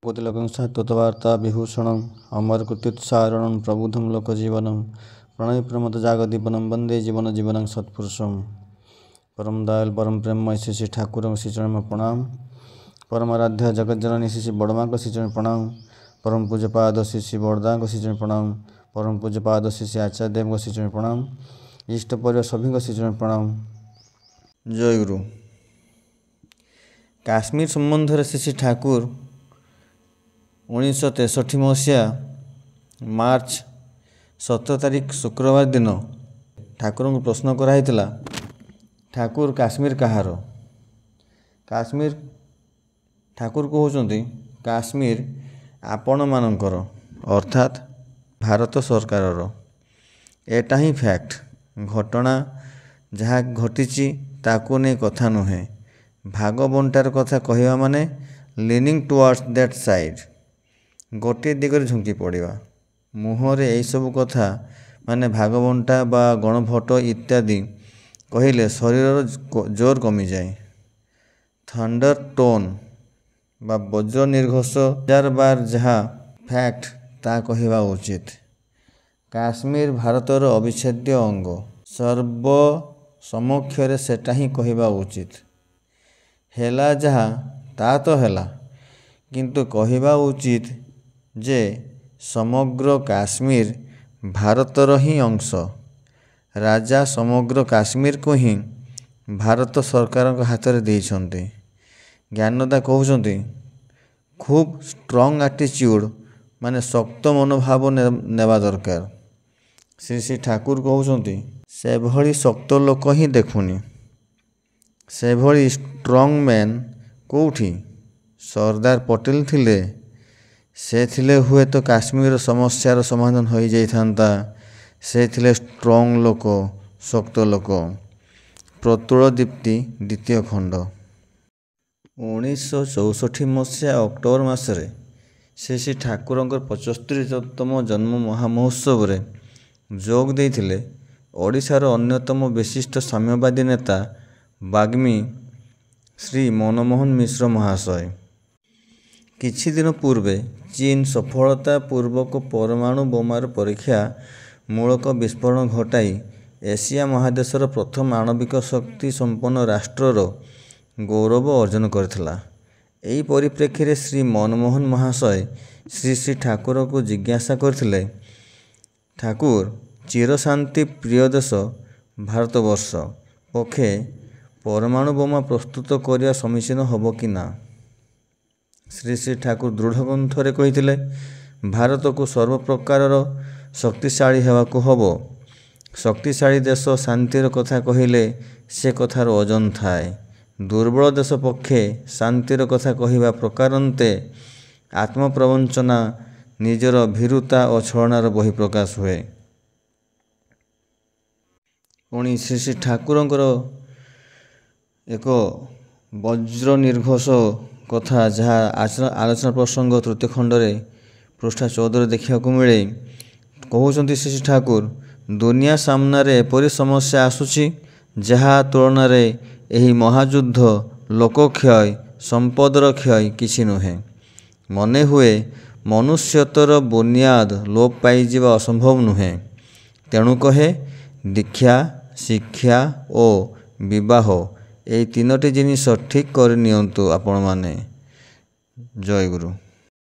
कोटिलोकं तत्वार्ता विभूषणम् अमरकृत्युत्सारणं प्रबुद्धं लोकजीवनं प्रणयप्रमथजागदीपनं वन्दे जीवनं सत्पुरुषं परम दयाल परम प्रेममय श्री श्री ठाकुर श्री चरण में प्रणाम। परम आराध्य जगत जननी श्री श्री बड़माँ को श्री चरण प्रणाम। परम पूज्यपाद श्री श्री बड़दा को श्री चरण प्रणाम। परम पूज्यपाद श्री श्री आचार्य देव को श्री चरण प्रणाम। इष्ट परिवार सभी को श्री चरण प्रणाम। जय गुरु। काश्मीर संबंध श्री श्री ठाकुर 1963 मसीहा मार्च 17 तारिख शुक्रवार दिन ठाकुर को प्रश्न कराइला, ठाकुर काश्मीर कहार? काश्मीर ठाकुर कहते काश्मीर आपण मानकर अर्थात भारत सरकार। एटा ही फैक्ट, घटना जहाँ घटी ताकू नहीं कथा नुहे। भाग बंटार कथा कहवा माने लिनिंग टुवर्ड्स दैट साइड, गोटे दिगरे झुंकी पड़ा। मुहर यही सब कथा माने भाग बंटा बा गणभोट इत्यादि कहले शरीर जोर कमी जाए। थंडर टोन बा वज्र निर्घोष जार बार जहाँ फैक्ट ता कहवा उचित। काश्मीर भारतर अविच्छेद्य अंग, सर्व समक्षरे सेटा ही कहवा उचित। हेला जहाँ ता तो हेला, किंतु कहवा उचित जे समग्र काश्मीर भारतर ही अंश। राजा समग्र काश्मीर को ही भारत सरकार हाथ में देइछन्ते। ज्ञानदा कहते खूब स्ट्रॉन्ग एटीट्यूड माने शक्त मनोभाव नेवा दरकार। श्री श्री ठाकुर कहते से भली शक्त लोक ही देखुनी। से भली स्ट्रॉन्ग मैन कोठी सरदार पटेल थिले। से थिले हुए तो काश्मीर समस्यार समाधान हो जाइथांता। से थिले स्ट्रॉन्ग लोक, शक्त लोक। प्रतुल दीप्ति द्वितीय खंड 1964 मसीहा अक्टोबर मासरे श्री श्री ठाकुर 75तम जन्म महामहोत्सव रे जोग देइथिले ओडिशार अन्यतम विशिष्ट साम्यवादी नेता बाग्मी श्री मनमोहन मिश्र महाशय। किछि दिन पूर्वे चीन सफलता पूर्वक परमाणु बोमार परीक्षा मूलक विस्फोरण घटाई एशिया महादेशर प्रथम आणविक शक्ति संपन्न राष्ट्रर गौरव अर्जन करथिला। एही परिप्रेक्षी श्री मनमोहन महाशय श्री श्री ठाकुर को जिज्ञासा करथिले, ठाकुर चिरशांति प्रिय देश भारतवर्ष पक्षे परमाणु बोमा प्रस्तुत करिया समीचीन हब कि ना? श्री श्री ठाकुर दृढ़ कंठरे कहिथिले, भारत को सर्व प्रकारर शक्तिशाली हेबाकु हबो। शक्तिशाली देश शांतिर कथा कहिले से कथार ओजन थाए। दुर्बल देश पक्षे शांतिर कथा कहिबा प्रकारन्ते आत्मप्रवंचना निजर भीरुता और छलनार बहिप्रकाश हुए। पुणी श्री श्री ठाकुरंकर एक वज्र निर्घोष कथा जहाँ आलोचना प्रसंग तृतीय खंडरे पृष्ठा 14 देखा मिले। कहते श्री श्री ठाकुर, दुनिया सामने एपरी समस्या आसुची जहाँ तुलन में महायुद्ध, लोकक्षय, संपदर क्षय किछि नुहे। मने हुए मनुष्यतर बुनियाद लोप पाइजिबा असंभव नुहे। तेणु कहे दीक्षा, शिक्षा और विवाह यही 3टी जिनिस ठीक कर नियंतु आपण माने। जय गुरु।